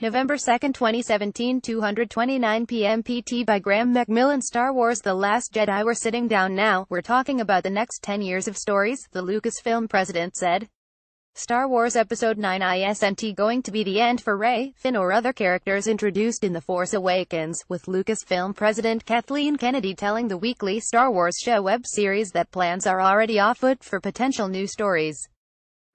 November 2, 2017, 2:29 p.m. PT by Graeme McMillan. Star Wars The Last Jedi. We're sitting down now. We're talking about the next 10 years of stories, the Lucasfilm president said. Star Wars Episode 9 isn't going to be the end for Rey, Finn or other characters introduced in The Force Awakens, with Lucasfilm president Kathleen Kennedy telling the weekly Star Wars show web series that plans are already afoot for potential new stories.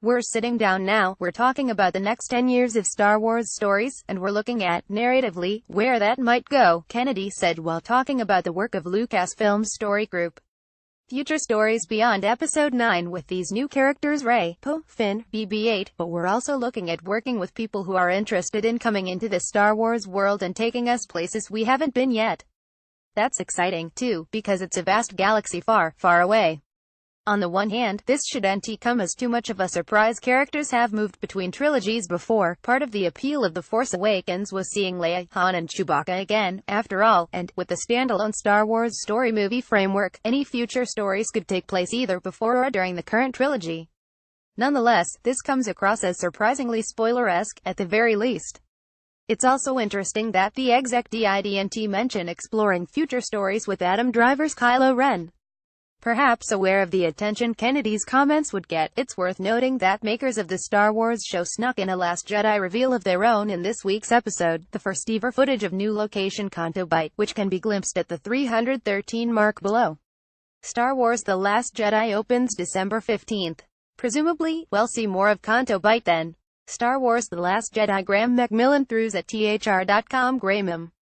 We're sitting down now, we're talking about the next 10 years of Star Wars stories, and we're looking at, narratively, where that might go, Kennedy said while talking about the work of Lucasfilm's story group. Future stories beyond Episode 9 with these new characters Rey, Poe, Finn, BB-8, but we're also looking at working with people who are interested in coming into the Star Wars world and taking us places we haven't been yet. That's exciting, too, because it's a vast galaxy far, far away. On the one hand, this shouldn't come as too much of a surprise. Characters have moved between trilogies before. Part of the appeal of The Force Awakens was seeing Leia, Han and Chewbacca again, after all, and, with the standalone Star Wars story movie framework, any future stories could take place either before or during the current trilogy. Nonetheless, this comes across as surprisingly spoiler-esque, at the very least. It's also interesting that the exec didn't mention exploring future stories with Adam Driver's Kylo Ren. Perhaps aware of the attention Kennedy's comments would get, it's worth noting that makers of the Star Wars show snuck in a Last Jedi reveal of their own in this week's episode, the first ever footage of new location Canto Bight, which can be glimpsed at the 313 mark below. Star Wars The Last Jedi opens December 15th. Presumably, we'll see more of Canto Bight then. Star Wars The Last Jedi. Graeme McMillan, throughs at thr.com. Graeme.